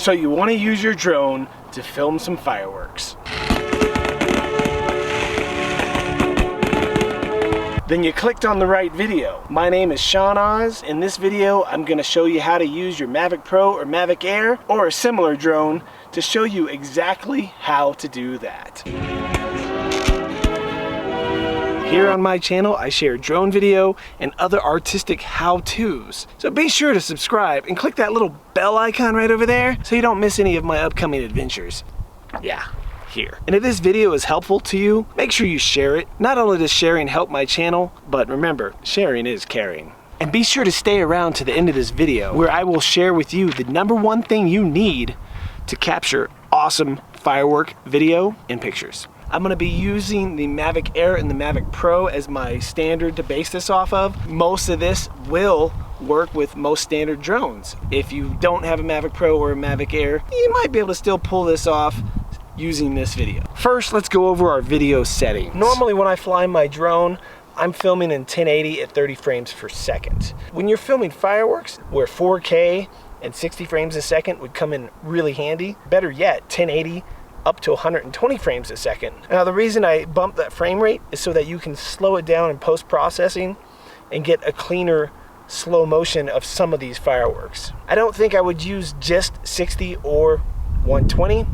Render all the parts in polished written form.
So you want to use your drone to film some fireworks. Then you clicked on the right video. My name is Sean Oz. In this video, I'm gonna show you how to use your Mavic Pro or Mavic Air or a similar drone to show you exactly how to do that. Here on my channel, I share drone video and other artistic how-tos. So be sure to subscribe and click that little bell icon right over there so you don't miss any of my upcoming adventures. Yeah. Here. And if this video is helpful to you, make sure you share it. Not only does sharing help my channel, but remember, sharing is caring. And be sure to stay around to the end of this video where I will share with you the #1 thing you need to capture awesome firework video and pictures. I'm gonna be using the Mavic Air and the Mavic Pro as my standard to base this off of. Most of this will work with most standard drones. If you don't have a Mavic Pro or a Mavic Air, you might be able to still pull this off using this video. First, let's go over our video settings. Normally when I fly my drone, I'm filming in 1080 at 30 frames per second. When you're filming fireworks, where 4K and 60 frames a second would come in really handy, better yet, 1080 up to 120 frames a second. Now the reason I bump that frame rate is so that you can slow it down in post-processing and get a cleaner slow motion of some of these fireworks. I don't think I would use just 60 or 120.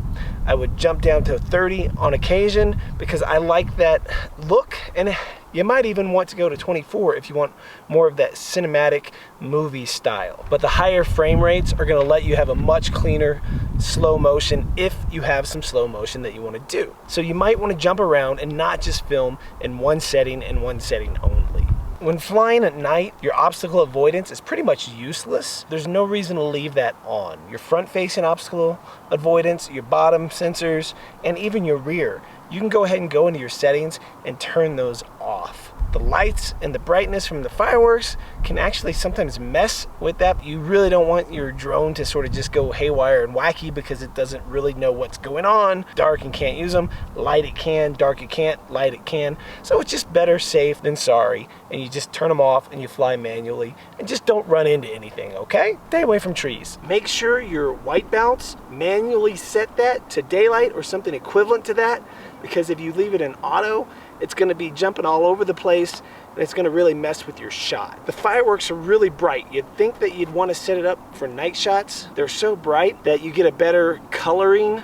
I would jump down to 30 on occasion because I like that look, and you might even want to go to 24 if you want more of that cinematic movie style. But the higher frame rates are going to let you have a much cleaner slow motion if you have some slow motion that you want to do. So you might want to jump around and not just film in one setting and one setting only. When flying at night, your obstacle avoidance is pretty much useless. There's no reason to leave that on. Your front-facing obstacle avoidance, your bottom sensors, and even your rear. You can go ahead and go into your settings and turn those off. The lights and the brightness from the fireworks can actually sometimes mess with that. You really don't want your drone to sort of just go haywire and wacky because it doesn't really know what's going on. Dark and can't use them. Light it can, dark it can't, light it can. So it's just better safe than sorry. And you just turn them off and you fly manually. And just don't run into anything, okay? Stay away from trees. Make sure your white balance, manually set that to daylight or something equivalent to that, because if you leave it in auto, it's going to be jumping all over the place and it's going to really mess with your shot. The fireworks are really bright. You'd think that you'd want to set it up for night shots. They're so bright that you get a better coloring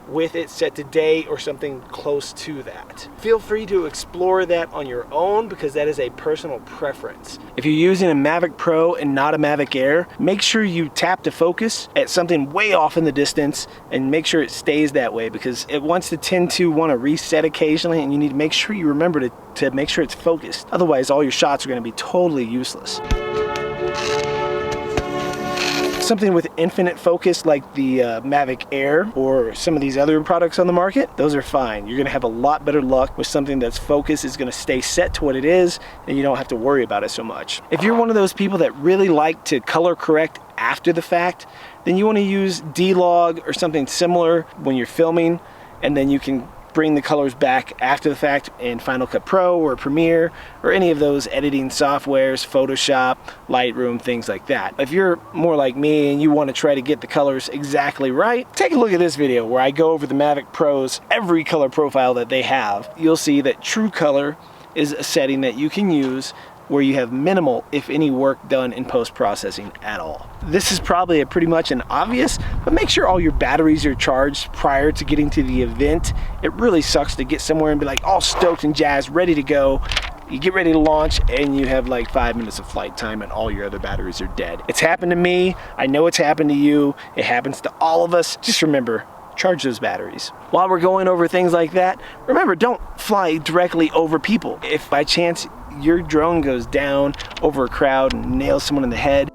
with it set to day or something close to that. Feel free to explore that on your own because that is a personal preference. If you're using a Mavic Pro and not a Mavic Air, make sure you tap to focus at something way off in the distance and make sure it stays that way because it wants to tend to want to reset occasionally, and you need to make sure you remember to make sure it's focused. Otherwise, all your shots are going to be totally useless. Something with infinite focus like the Mavic Air or some of these other products on the market, those are fine. You're gonna have a lot better luck with something that's focused, is gonna stay set to what it is, and you don't have to worry about it so much. If you're one of those people that really like to color correct after the fact, then you wanna use D-Log or something similar when you're filming, and then you can bring the colors back after the fact in Final Cut Pro or Premiere or any of those editing softwares, Photoshop, Lightroom, things like that. If you're more like me and you want to try to get the colors exactly right, take a look at this video where I go over the Mavic Pro's every color profile that they have. You'll see that True Color is a setting that you can use where you have minimal, if any, work done in post-processing at all. This is probably pretty much an obvious, but make sure all your batteries are charged prior to getting to the event. It really sucks to get somewhere and be like all stoked and jazzed, ready to go. You get ready to launch and you have like 5 minutes of flight time and all your other batteries are dead. It's happened to me. I know it's happened to you. It happens to all of us. Just remember, charge those batteries. While we're going over things like that, remember, don't fly directly over people. If by chance your drone goes down over a crowd and nails someone in the head,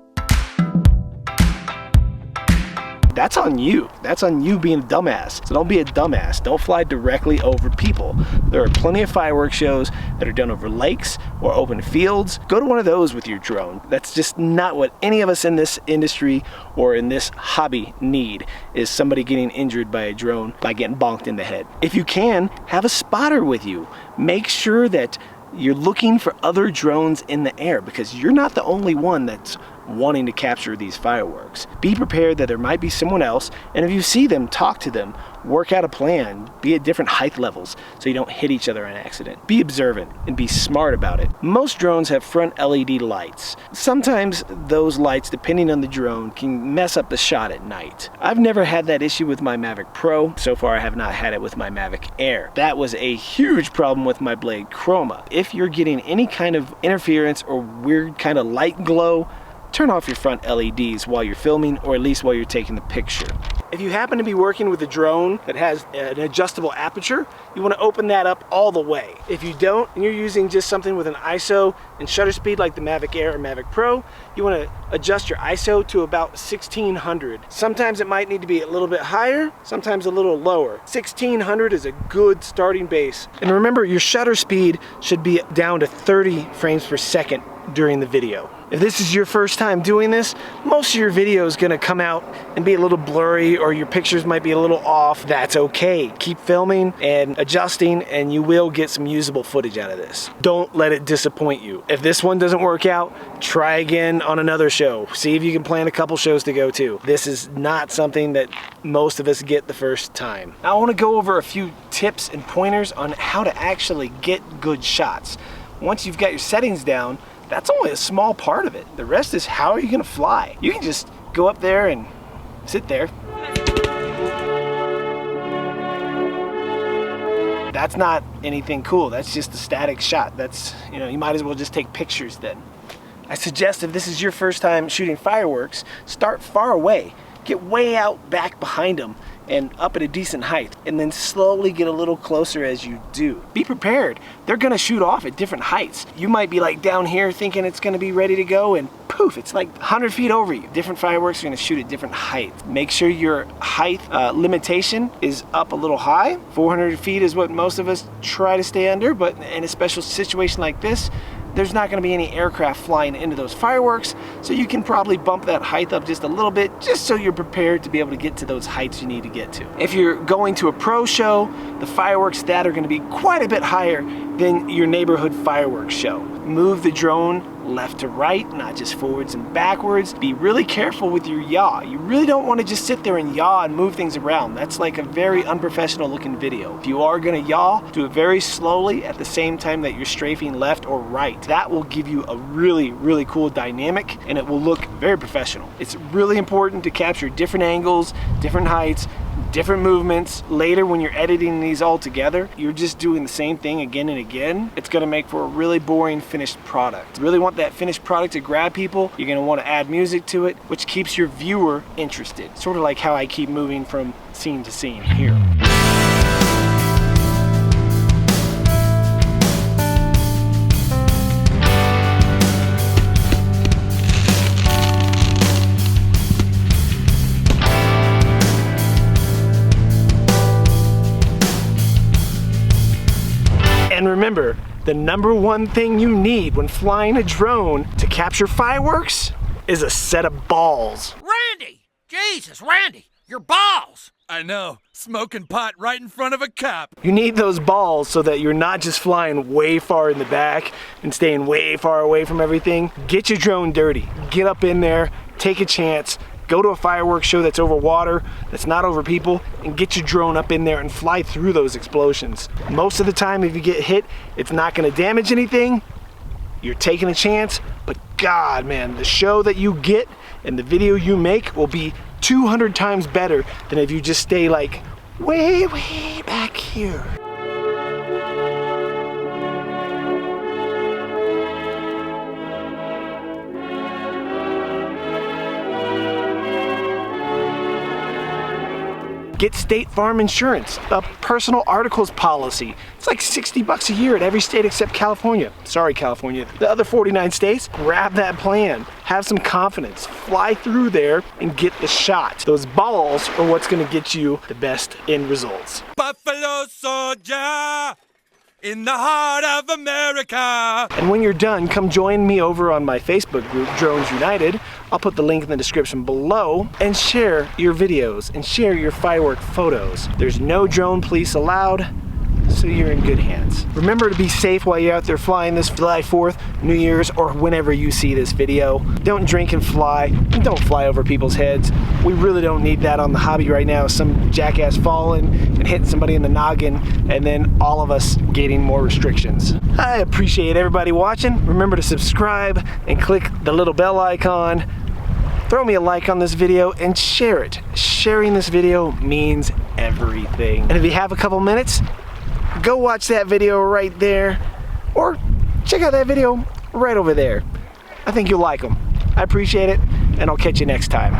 that's on you. That's on you being a dumbass. So don't be a dumbass. Don't fly directly over people. There are plenty of fireworks shows that are done over lakes or open fields. Go to one of those with your drone. That's just not what any of us in this industry or in this hobby need, is somebody getting injured by a drone by getting bonked in the head. If you can, have a spotter with you. Make sure that you're looking for other drones in the air because you're not the only one that's wanting to capture these fireworks. Be prepared that there might be someone else, and if you see them, talk to them. Work out a plan. Be at different height levels so you don't hit each other on accident. Be observant and be smart about it. Most drones have front LED lights. Sometimes those lights, depending on the drone, can mess up the shot at night. I've never had that issue with my Mavic Pro. So far I have not had it with my Mavic Air. That was a huge problem with my Blade Chroma. If you're getting any kind of interference or weird kind of light glow, turn off your front LEDs while you're filming, or at least while you're taking the picture. If you happen to be working with a drone that has an adjustable aperture, you want to open that up all the way. If you don't, and you're using just something with an ISO and shutter speed like the Mavic Air or Mavic Pro, you want to adjust your ISO to about 1600. Sometimes it might need to be a little bit higher, sometimes a little lower. 1600 is a good starting base. And remember, your shutter speed should be down to 30 frames per second during the video. If this is your first time doing this, most of your video is going to come out and be a little blurry, or your pictures might be a little off. That's okay. Keep filming and adjusting, and you will get some usable footage out of this. Don't let it disappoint you. If this one doesn't work out, try again on another show. See if you can plan a couple shows to go to. This is not something that most of us get the first time. Now I want to go over a few tips and pointers on how to actually get good shots. Once you've got your settings down, that's only a small part of it. The rest is how are you gonna fly? You can just go up there and sit there. That's not anything cool. That's just a static shot. That's, you know, you might as well just take pictures then. I suggest if this is your first time shooting fireworks, start far away. Get way out back behind them and up at a decent height, and then slowly get a little closer as you do. Be prepared. They're gonna shoot off at different heights. You might be like down here thinking it's gonna be ready to go, and poof, it's like 100 feet over you. Different fireworks are gonna shoot at different heights. Make sure your height limitation is up a little high. 400 feet is what most of us try to stay under, but in a special situation like this, there's not going to be any aircraft flying into those fireworks, so you can probably bump that height up just a little bit, just so you're prepared to be able to get to those heights you need to get to. If you're going to a pro show, the fireworks that are going to be quite a bit higher than your neighborhood fireworks show. Move the drone left to right, not just forwards and backwards. Be really careful with your yaw. You really don't want to just sit there and yaw and move things around. That's like a very unprofessional looking video. If you are going to yaw, do it very slowly at the same time that you're strafing left or right. That will give you a really, really cool dynamic, and it will look very professional. It's really important to capture different angles, different heights, different movements. Later when you're editing these all together, you're just doing the same thing again and again. It's going to make for a really boring finished product. You really want that finished product to grab people, you're going to want to add music to it, which keeps your viewer interested. Sort of like how I keep moving from scene to scene here. And remember, the #1 thing you need when flying a drone to capture fireworks is a set of balls. Randy! Jesus, Randy! Your balls! I know, smoking pot right in front of a cop. You need those balls so that you're not just flying way far in the back and staying way far away from everything. Get your drone dirty. Get up in there, take a chance. Go to a fireworks show that's over water, that's not over people, and get your drone up in there and fly through those explosions. Most of the time, if you get hit, it's not gonna damage anything. You're taking a chance, but God, man, the show that you get and the video you make will be 200 times better than if you just stay like way, way back here. Get State Farm insurance, a personal articles policy. It's like $60 a year at every state except California. Sorry, California. The other 49 states, grab that plan. Have some confidence. Fly through there and get the shot. Those balls are what's gonna get you the best end results. Buffalo Soldier in the heart of America. And when you're done, come join me over on my Facebook group, Drones United. I'll put the link in the description below, and share your videos and share your firework photos. There's no drone police allowed, so so you're in good hands. Remember to be safe while you're out there flying this July 4th, New Year's, or whenever you see this video. Don't drink and fly, and don't fly over people's heads. We really don't need that on the hobby right now. Some jackass falling and hitting somebody in the noggin, and then all of us getting more restrictions. I appreciate everybody watching. Remember to subscribe and click the little bell icon. Throw me a like on this video and share it. Sharing this video means everything. And if you have a couple minutes, go watch that video right there, or check out that video right over there. I think you'll like them. I appreciate it, and I'll catch you next time.